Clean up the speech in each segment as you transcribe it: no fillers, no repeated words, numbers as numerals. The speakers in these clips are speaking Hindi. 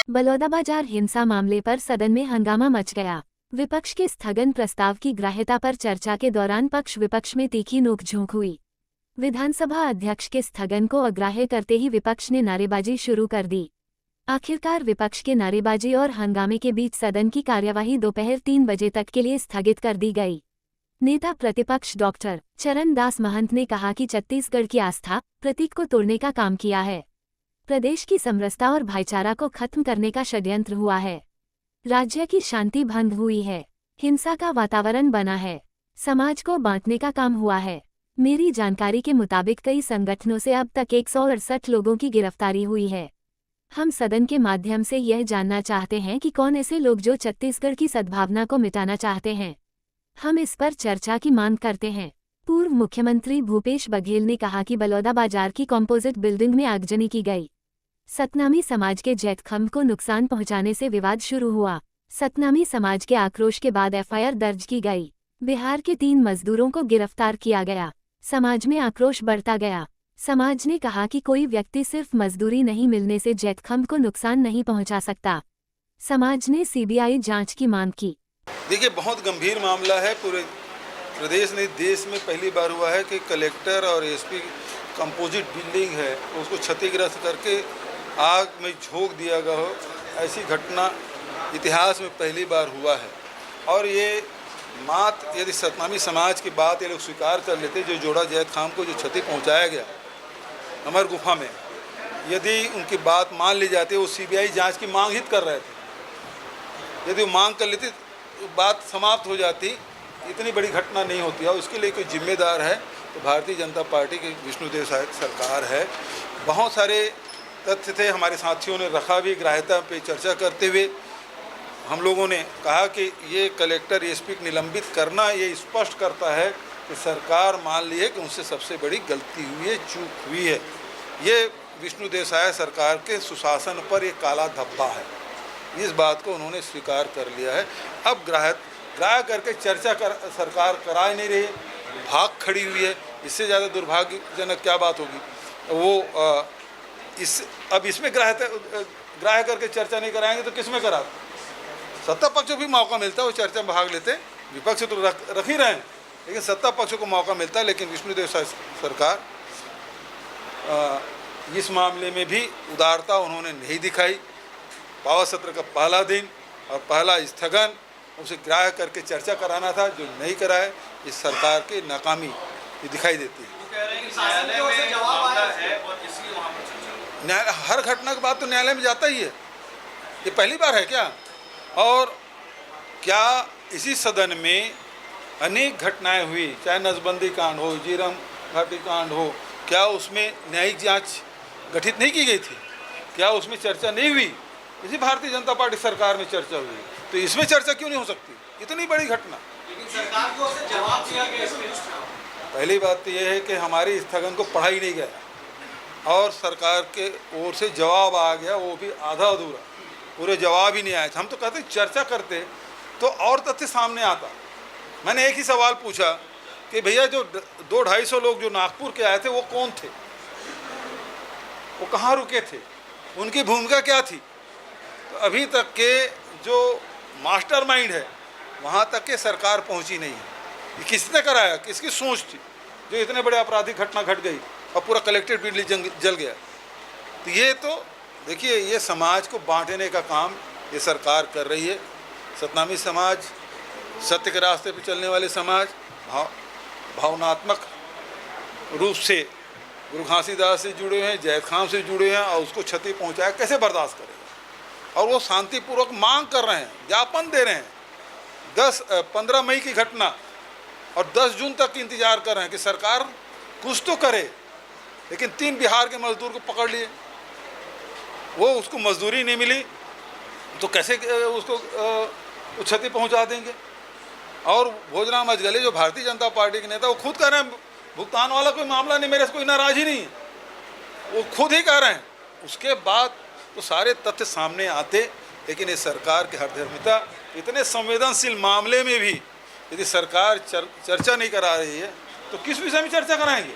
बलौदाबाजार हिंसा मामले पर सदन में हंगामा मच गया। विपक्ष के स्थगन प्रस्ताव की ग्राह्यता पर चर्चा के दौरान पक्ष विपक्ष में तीखी नोकझोंक हुई। विधानसभा अध्यक्ष के स्थगन को अग्राह्य करते ही विपक्ष ने नारेबाजी शुरू कर दी। आखिरकार विपक्ष के नारेबाजी और हंगामे के बीच सदन की कार्यवाही दोपहर 3 बजे तक के लिए स्थगित कर दी गई। नेता प्रतिपक्ष डॉक्टर चरण दास महंत ने कहा कि छत्तीसगढ़ की आस्था प्रतीक को तोड़ने का काम किया है। प्रदेश की समरसता और भाईचारा को खत्म करने का षड्यंत्र हुआ है। राज्य की शांति भंग हुई है। हिंसा का वातावरण बना है। समाज को बांटने का काम हुआ है। मेरी जानकारी के मुताबिक कई संगठनों से अब तक 168 लोगों की गिरफ्तारी हुई है। हम सदन के माध्यम से यह जानना चाहते हैं कि कौन ऐसे लोग जो छत्तीसगढ़ की सद्भावना को मिटाना चाहते हैं। हम इस पर चर्चा की मांग करते हैं। पूर्व मुख्यमंत्री भूपेश बघेल ने कहा कि बलौदाबाजार की कॉम्पोजिट बिल्डिंग में आगजनी की गई। सतनामी समाज के जैतखंभ को नुकसान पहुंचाने से विवाद शुरू हुआ। सतनामी समाज के आक्रोश के बाद एफआईआर दर्ज की गई। बिहार के 3 मजदूरों को गिरफ्तार किया गया। समाज में आक्रोश बढ़ता गया। समाज ने कहा कि कोई व्यक्ति सिर्फ मजदूरी नहीं मिलने से जैतखंभ को नुकसान नहीं पहुंचा सकता। समाज ने सीबीआई जांच की मांग की। देखिए, बहुत गंभीर मामला है। पूरे प्रदेश नहीं, देश में पहली बार हुआ है कि कलेक्टर और एसपी कंपोजिट बिल्डिंग है उसको क्षतिग्रस्त करके आग में झोंक दिया गया हो। ऐसी घटना इतिहास में पहली बार हुआ है। और ये यदि सतनामी समाज की बात ये लोग स्वीकार कर लेते, जो जोड़ा जैतखाम को जो क्षति पहुंचाया गया अमर गुफा में, यदि उनकी बात मान ली जाती, वो सीबीआई जांच की मांग ही कर रहे थे, यदि वो मांग कर लेती तो बात समाप्त हो जाती। इतनी बड़ी घटना नहीं होती है। उसके लिए कोई जिम्मेदार है तो भारतीय जनता पार्टी की विष्णुदेव साय सरकार है। बहुत सारे तथ्य थे, हमारे साथियों ने रखा भी। ग्राह्यता पे चर्चा करते हुए हम लोगों ने कहा कि ये कलेक्टर एसपी को निलंबित करना ये स्पष्ट करता है कि सरकार मान ली है कि उनसे सबसे बड़ी गलती हुई है, चूक हुई है। ये विष्णुदेव साय सरकार के सुशासन पर एक काला धब्बा है। इस बात को उन्होंने स्वीकार कर लिया है। अब ग्राह्य करके चर्चा सरकार करा ही नहीं रही, भाग खड़ी हुई है। इससे ज़्यादा दुर्भाग्यजनक क्या बात होगी। वो अब इसमें ग्राह्य करके चर्चा नहीं कराएंगे तो किस में करा। सत्ता पक्ष को भी मौका मिलता है, वो चर्चा में भाग लेते। विपक्ष तो रख ही रहे हैं, लेकिन सत्ता पक्ष को मौका मिलता है। लेकिन विष्णुदेव सरकार इस मामले में भी उदारता उन्होंने नहीं दिखाई। पावर सत्र का पहला दिन और पहला स्थगन, उसे ग्राह्य करके चर्चा कराना था, जो नहीं कराए। इस सरकार की नाकामी ये दिखाई देती है। न्यायालय हर घटना के बाद तो न्यायालय में जाता ही है। ये पहली बार है क्या? और क्या इसी सदन में अनेक घटनाएं हुई, चाहे नसबंदी कांड हो, जीरम घाटी कांड हो, क्या उसमें न्यायिक जांच गठित नहीं की गई थी? क्या उसमें चर्चा नहीं हुई? इसी भारतीय जनता पार्टी सरकार में चर्चा हुई, तो इसमें चर्चा क्यों नहीं हो सकती? इतनी बड़ी घटना। लेकिन सरकार को उससे जवाब दिया गया इसमें। पहली बात तो यह है कि हमारी स्थगन को पढ़ा ही नहीं गया और सरकार के ओर से जवाब आ गया, वो भी आधा अधूरा, पूरे जवाब ही नहीं आए। हम तो कहते चर्चा करते तो और तथ्य सामने आता। मैंने एक ही सवाल पूछा कि भैया जो 200-250 लोग जो नागपुर के आए थे वो कौन थे, वो कहाँ रुके थे, उनकी भूमिका क्या थी? तो अभी तक के जो मास्टरमाइंड है वहाँ तक के सरकार पहुँची नहीं है। ये किसने कराया, किसकी सोच थी जो इतने बड़े आपराधिक घटना घट गई और पूरा कलेक्ट्रेट बिल्डिंग जल गया? तो ये तो देखिए, ये समाज को बांटने का काम ये सरकार कर रही है। सतनामी समाज, सत्य के रास्ते पर चलने वाले समाज, भावनात्मक रूप से गुरु घासीदास से जुड़े हैं, जैतखाम से जुड़े हैं, और उसको क्षति पहुंचाया कैसे बर्दाश्त करेगा? और वो शांतिपूर्वक मांग कर रहे हैं, ज्ञापन दे रहे हैं। 15 मई की घटना और 10 जून तक इंतजार कर रहे हैं कि सरकार कुछ तो करे। लेकिन 3 बिहार के मजदूर को पकड़ लिए, वो उसको मजदूरी नहीं मिली तो कैसे उसको क्षति पहुंचा देंगे? और भोजराम अजगले जो भारतीय जनता पार्टी के नेता, वो खुद कह रहे हैं भुगतान वाला कोई मामला नहीं, मेरे से कोई नाराज ही नहीं है, वो खुद ही कह रहे हैं। उसके बाद तो सारे तथ्य सामने आते। लेकिन इस सरकार की हरधर्मिता, इतने संवेदनशील मामले में भी यदि सरकार चर्चा नहीं करा रही है तो किस विषय में चर्चा कराएंगे?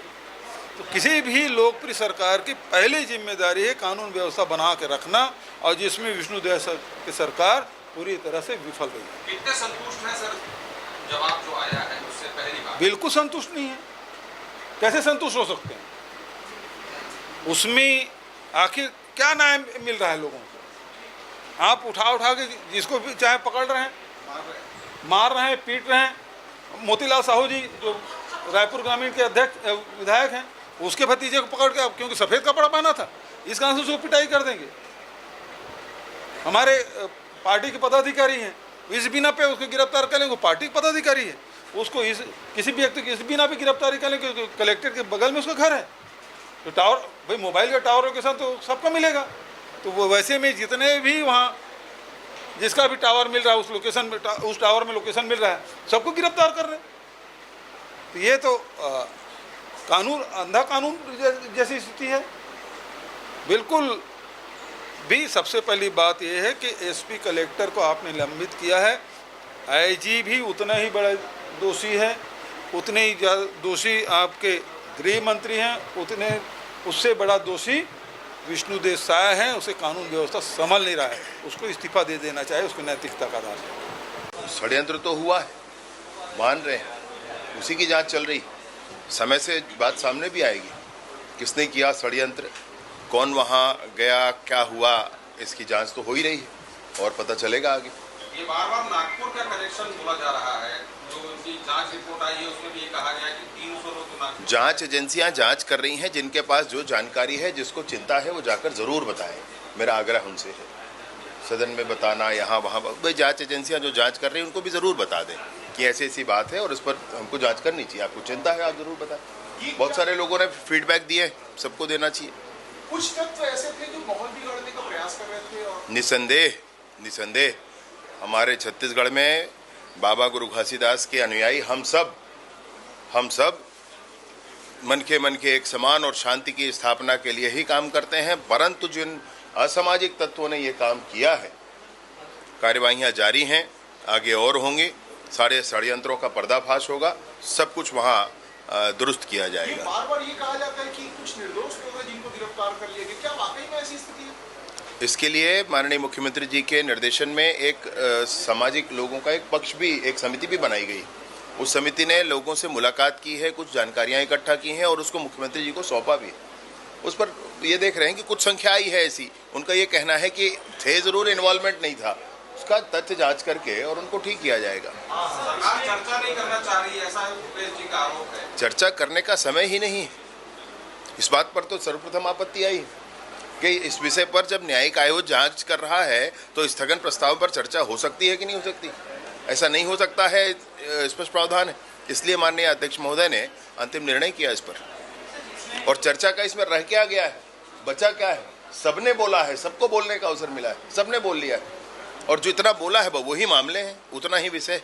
तो किसी भी लोकप्रिय सरकार की पहली जिम्मेदारी है कानून व्यवस्था बना के रखना, और जिसमें विष्णुदेव की सरकार पूरी तरह से विफल रही है। कितने संतुष्ट हैं सर जवाब जो आया है उससे? पहली बात बिल्कुल संतुष्ट नहीं है। कैसे संतुष्ट हो सकते हैं? उसमें आखिर क्या न्याय मिल रहा है लोगों को? आप उठा के जिसको भी चाहे पकड़ रहे हैं, मार रहे हैं, पीट रहे हैं। मोतीलाल साहू जी जो रायपुर ग्रामीण के अध्यक्ष विधायक हैं, उसके भतीजे को पकड़ के, क्योंकि सफ़ेद कपड़ा पहना था, इस कारण से उसको पिटाई कर देंगे। हमारे पार्टी के पदाधिकारी हैं, इस बिना पे उसको गिरफ्तार कर लेंगे। वो पार्टी के पदाधिकारी है, उसको किसी भी व्यक्ति की इस बिना पे गिरफ्तारी कर लेंगे क्योंकि कलेक्ट्रेट के बगल में उसका घर है। तो टावर, भाई मोबाइल का टावर लोकेशन तो सबको मिलेगा, तो वो वैसे में जितने भी वहाँ जिसका भी टावर मिल रहा है, उस लोकेशन में, उस टावर में लोकेशन मिल रहा है, सबको गिरफ्तार कर रहे हैं। तो ये तो कानून, अंधा कानून जैसी स्थिति है। बिल्कुल भी सबसे पहली बात यह है कि एसपी कलेक्टर को आपने निलंबित किया है। आईजी भी उतना ही बड़ा दोषी है, उतने ही दोषी आपके गृह मंत्री हैं, उतने उससे बड़ा दोषी विष्णुदेव साय हैं। उसे कानून व्यवस्था संभल नहीं रहा है, उसको इस्तीफा दे देना चाहिए, उसको नैतिकता का आधार है। षड्यंत्र तो हुआ है, मान रहे हैं, उसी की जांच चल रही। समय से बात सामने भी आएगी, किसने किया षड्यंत्र, कौन वहां गया, क्या हुआ, इसकी जांच तो हो ही रही है और पता चलेगा आगे। ये बार-बार नागपुर का कनेक्शन बोला जा रहा है, जो उनकी जांच रिपोर्ट आई है उसमें भी ये कहा गया कि 300 लोग तो नागपुर। जांच एजेंसियां जांच कर रही हैं, जिनके पास जो जानकारी है, जिसको चिंता है, वो जाकर जरूर बताएं। मेरा आग्रह उनसे है, सदन में बताना, यहाँ वहाँ, भाई जांच एजेंसियां जो जांच कर रही हैं उनको भी जरूर बता दें कि ऐसी ऐसी बात है और इस पर हमको जांच करनी चाहिए। आपको चिंता है, आप जरूर बताएं। बहुत सारे लोगों ने फीडबैक दिए, सबको देना चाहिए। कुछ तत्व ऐसे थे जो माहौल बिगाड़ने का प्रयास कर रहे थे और निसंदेह हमारे छत्तीसगढ़ में बाबा गुरु घासीदास के अनुयायी हम सब मन के एक समान और शांति की स्थापना के लिए ही काम करते हैं। परंतु जिन असामाजिक तत्वों ने ये काम किया है, कार्यवाहियां जारी हैं, आगे और होंगी, सारे षड्यंत्रों का पर्दाफाश होगा, सब कुछ वहाँ दुरुस्त किया जाएगा। बार-बार ये कहा जाता है कि कुछ निर्दोष लोग हैं जिनको गिरफ्तार कर लिया गया, क्या वाकई में ऐसी स्थिति है? इसके लिए माननीय मुख्यमंत्री जी के निर्देशन में एक सामाजिक लोगों का एक पक्ष भी, एक समिति भी बनाई गई। उस समिति ने लोगों से मुलाकात की है, कुछ जानकारियां इकट्ठा की हैं और उसको मुख्यमंत्री जी को सौंपा भी। उस पर ये देख रहे हैं कि कुछ संख्या आई है ऐसी, उनका ये कहना है कि थे जरूर, इन्वॉल्वमेंट नहीं था, उसका तथ्य जांच करके और उनको ठीक किया जाएगा। सरकार चर्चा नहीं करना चाह रही है, ऐसा भूपेश जी का आरोप है। चर्चा करने का समय ही नहीं है। इस बात पर तो सर्वप्रथम आपत्ति आई कि इस विषय पर जब न्यायिक आयोग जांच कर रहा है तो स्थगन प्रस्ताव पर चर्चा हो सकती है कि नहीं हो सकती? ऐसा नहीं हो सकता है, स्पष्ट प्रावधान है। इसलिए माननीय अध्यक्ष महोदय ने अंतिम निर्णय किया इस पर। और चर्चा का इसमें रह क्या गया है, बचा क्या है? सबने बोला है, सबको बोलने का अवसर मिला है, सबने बोल लिया है और जो इतना बोला है वही मामले हैं, उतना ही विषय।